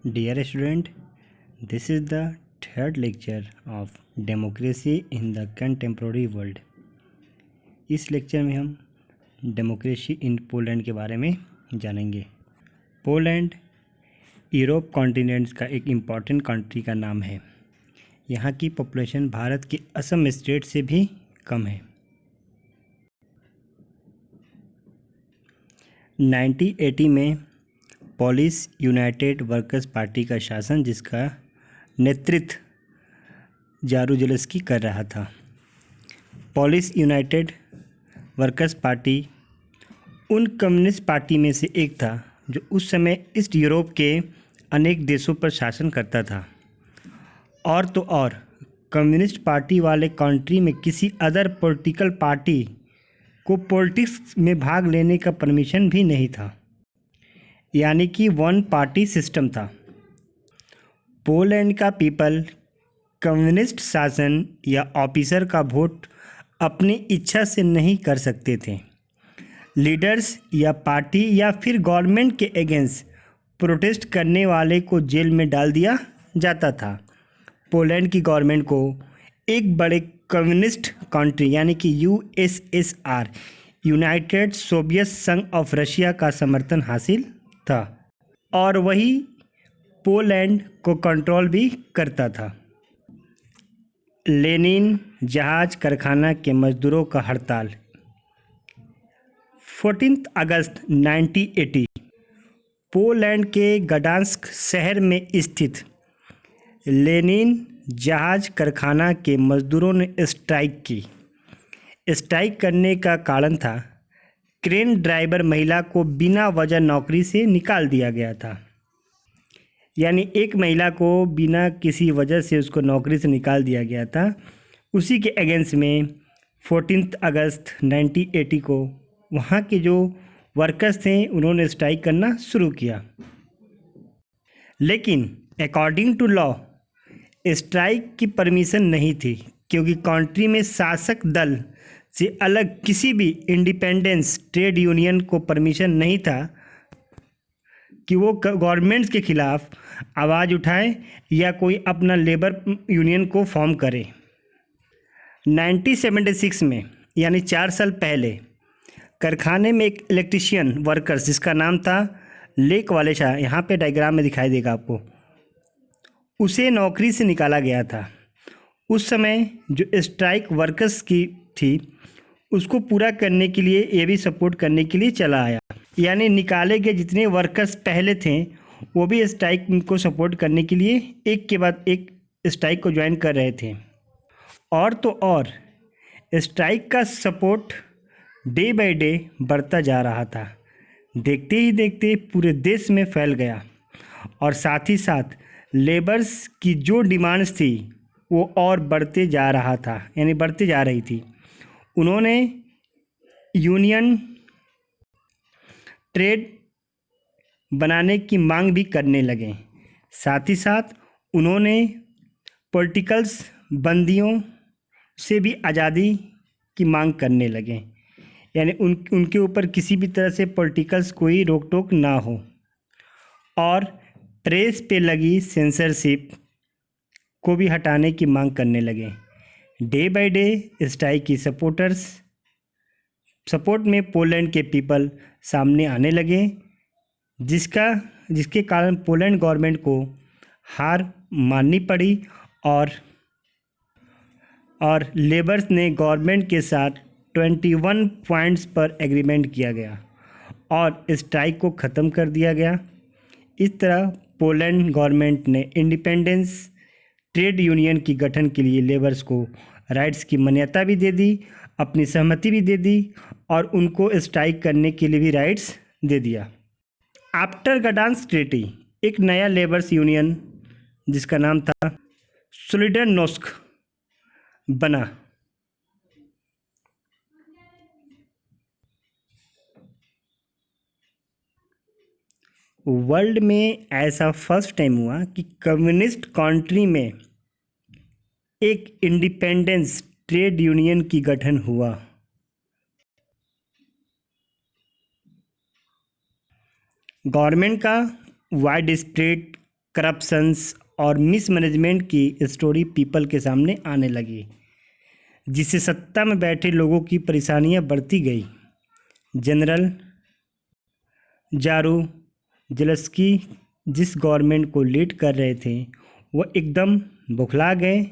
Dear student, this is the third lecture of Democracy in the Contemporary World. इस lecture में हम democracy in Poland के बारे में जानेंगे। पोलैंड यूरोप कॉन्टिनेंट का एक इम्पॉर्टेंट कंट्री का नाम है। यहाँ की पॉपुलेशन भारत के असम स्टेट से भी कम है। 1980 में पोलिश यूनाइटेड वर्कर्स पार्टी का शासन, जिसका नेतृत्व जारूजेलस्की कर रहा था। पोलिश यूनाइटेड वर्कर्स पार्टी उन कम्युनिस्ट पार्टी में से एक था जो उस समय ईस्ट यूरोप के अनेक देशों पर शासन करता था। और तो और कम्युनिस्ट पार्टी वाले कंट्री में किसी अदर पॉलिटिकल पार्टी को पॉलिटिक्स में भाग लेने का परमिशन भी नहीं था, यानी कि वन पार्टी सिस्टम था। पोलैंड का पीपल कम्युनिस्ट शासन या ऑफिसर का वोट अपनी इच्छा से नहीं कर सकते थे। लीडर्स या पार्टी या फिर गवर्नमेंट के अगेंस्ट प्रोटेस्ट करने वाले को जेल में डाल दिया जाता था। पोलैंड की गवर्नमेंट को एक बड़े कम्युनिस्ट कंट्री यानी कि यूएसएसआर यूनाइटेड सोवियत संघ ऑफ रशिया का समर्थन हासिल था और वही पोलैंड को कंट्रोल भी करता था। लेनिन जहाज कारखाना के मजदूरों का हड़ताल 14 अगस्त 1980 पोलैंड के गडांस्क शहर में स्थित लेनिन जहाज कारखाना के मजदूरों ने स्ट्राइक की। स्ट्राइक करने का कारण था क्रेन ड्राइवर महिला को बिना वजह नौकरी से निकाल दिया गया था। यानी एक महिला को बिना किसी वजह से उसको नौकरी से निकाल दिया गया था। उसी के अगेंस्ट में 14 अगस्त 1980 को वहाँ के जो वर्कर्स थे उन्होंने स्ट्राइक करना शुरू किया। लेकिन अकॉर्डिंग टू लॉ स्ट्राइक की परमिशन नहीं थी, क्योंकि कंट्री में शासक दल से अलग किसी भी इंडिपेंडेंस ट्रेड यूनियन को परमिशन नहीं था कि वो गवर्नमेंट्स के खिलाफ आवाज़ उठाए या कोई अपना लेबर यूनियन को फॉर्म करे। 1976 में यानी 4 साल पहले कारखाने में एक इलेक्ट्रीशियन वर्कर्स जिसका नाम था लेक वालेशा, यहाँ पे डायग्राम में दिखाई देगा आपको, उसे नौकरी से निकाला गया था। उस समय जो स्ट्राइक वर्कर्स की थी उसको पूरा करने के लिए ये भी सपोर्ट करने के लिए चला आया। यानी निकाले गए जितने वर्कर्स पहले थे वो भी स्ट्राइक को सपोर्ट करने के लिए एक के बाद एक स्ट्राइक को ज्वाइन कर रहे थे। और तो और स्ट्राइक का सपोर्ट डे बाय डे बढ़ता जा रहा था। देखते ही देखते पूरे देश में फैल गया और साथ ही साथ लेबर्स की जो डिमांड्स थी वो और बढ़ते जा रहा था, यानी बढ़ते जा रही थी। उन्होंने यूनियन ट्रेड बनाने की मांग भी करने लगे। साथ ही साथ उन्होंने पॉलिटिकल्स बंदियों से भी आज़ादी की मांग करने लगे, यानी उनके ऊपर किसी भी तरह से पॉलिटिकल्स कोई रोक टोक ना हो। और प्रेस पे लगी सेंसरशिप को भी हटाने की मांग करने लगे। डे बाय डे स्ट्राइक की सपोर्ट में पोलैंड के पीपल सामने आने लगे, जिसके कारण पोलैंड गवर्नमेंट को हार माननी पड़ी और लेबर्स ने गवर्नमेंट के साथ 21 पॉइंट्स पर एग्रीमेंट किया गया और स्ट्राइक को ख़त्म कर दिया गया। इस तरह पोलैंड गवर्नमेंट ने इंडिपेंडेंस ट्रेड यूनियन की गठन के लिए लेबर्स को राइट्स की मान्यता भी दे दी, अपनी सहमति भी दे दी और उनको स्ट्राइक करने के लिए भी राइट्स दे दिया। आफ्टर गडांस्क ट्रीटी एक नया लेबर्स यूनियन जिसका नाम था सोलिडरनोस्क बना। वर्ल्ड में ऐसा फर्स्ट टाइम हुआ कि कम्युनिस्ट कंट्री में एक इंडिपेंडेंस ट्रेड यूनियन की गठन हुआ। गवर्नमेंट का वाइड स्प्रेड करप्शंस और मिसमैनेजमेंट की स्टोरी पीपल के सामने आने लगी, जिससे सत्ता में बैठे लोगों की परेशानियां बढ़ती गई। जनरल जारूजेलस्की जिस गवर्नमेंट को लीड कर रहे थे वह एकदम बौखला गए,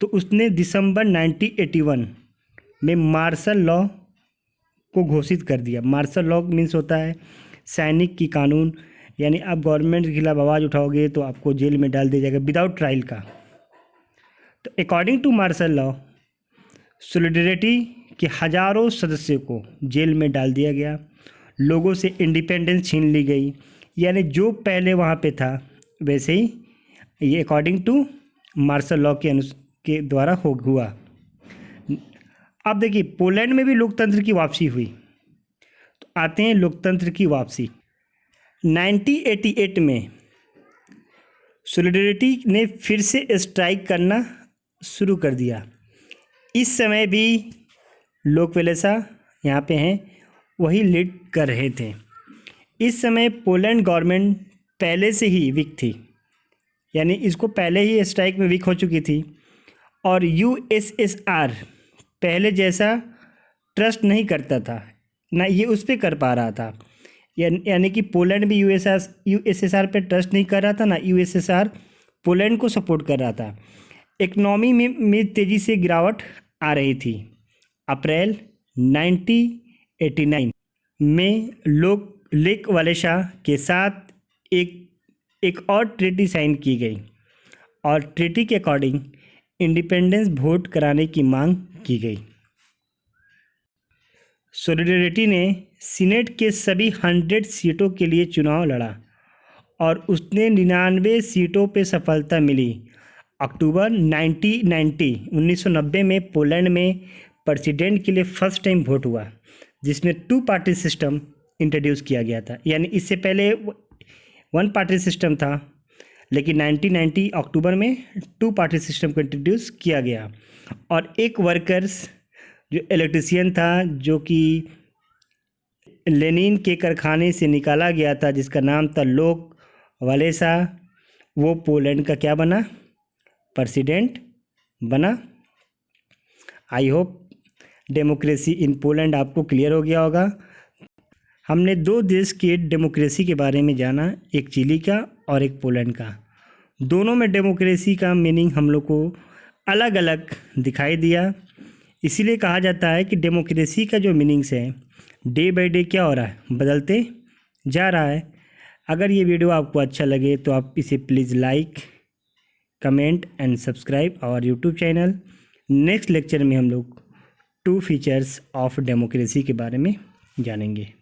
तो उसने दिसंबर 1981 में मार्शल लॉ को घोषित कर दिया। मार्शल लॉ मीन्स होता है सैनिक की कानून, यानी आप गवर्नमेंट के खिलाफ आवाज़ उठाओगे तो आपको जेल में डाल दिया जाएगा विदाउट ट्रायल का। तो according to martial law, Solidarity के हज़ारों सदस्यों को जेल में डाल दिया गया, लोगों से इंडिपेंडेंस छीन ली गई, यानी जो पहले वहाँ पे था वैसे ही ये अकॉर्डिंग टू मार्शल लॉ के द्वारा हुआ। अब देखिए पोलैंड में भी लोकतंत्र की वापसी हुई। तो आते हैं लोकतंत्र की वापसी। 1988 में सॉलिडरिटी ने फिर से स्ट्राइक करना शुरू कर दिया। इस समय भी लोकवेलेसा यहाँ पे हैं, वही लीड कर रहे थे। इस समय पोलैंड गवर्नमेंट पहले से ही वीक थी, यानी इसको पहले ही स्ट्राइक में वीक हो चुकी थी, और यूएसएसआर पहले जैसा ट्रस्ट नहीं करता था, ना ये उस पर कर पा रहा था। यानी कि पोलैंड भी यूएसएसआर पे ट्रस्ट नहीं कर रहा था, ना यूएसएसआर पोलैंड को सपोर्ट कर रहा था। इकनॉमी में तेज़ी से गिरावट आ रही थी। अप्रैल 1989 में लेक वालेसा के साथ एक और ट्रीटी साइन की गई, और ट्रीटी के अकॉर्डिंग इंडिपेंडेंस वोट कराने की मांग की गई। सॉलिडरिटी ने सीनेट के सभी 100 सीटों के लिए चुनाव लड़ा और उसने 99 सीटों पे सफलता मिली। अक्टूबर 1990 में पोलैंड में प्रेसिडेंट के लिए फर्स्ट टाइम वोट हुआ, जिसमें 2 पार्टी सिस्टम इंट्रोड्यूस किया गया था। यानी इससे पहले 1 पार्टी सिस्टम था, लेकिन 1990 अक्टूबर में 2 पार्टी सिस्टम को इंट्रोड्यूस किया गया। और एक वर्कर्स जो इलेक्ट्रीशियन था, जो कि लेनिन के कारखाने से निकाला गया था, जिसका नाम था लेक वालेसा, वो पोलैंड का क्या बना, प्रेसिडेंट बना। I hope democracy in Poland आपको क्लियर हो गया होगा। हमने 2 देश के डेमोक्रेसी के बारे में जाना, एक चिली का और एक पोलैंड का। दोनों में डेमोक्रेसी का मीनिंग हम लोग को अलग अलग दिखाई दिया। इसीलिए कहा जाता है कि डेमोक्रेसी का जो मीनिंग्स है डे बाय डे क्या हो रहा है, बदलते जा रहा है। अगर ये वीडियो आपको अच्छा लगे तो आप इसे please like, comment and subscribe our YouTube channel. Next lecture में हम लोग 2 फीचर्स ऑफ डेमोक्रेसी के बारे में जानेंगे।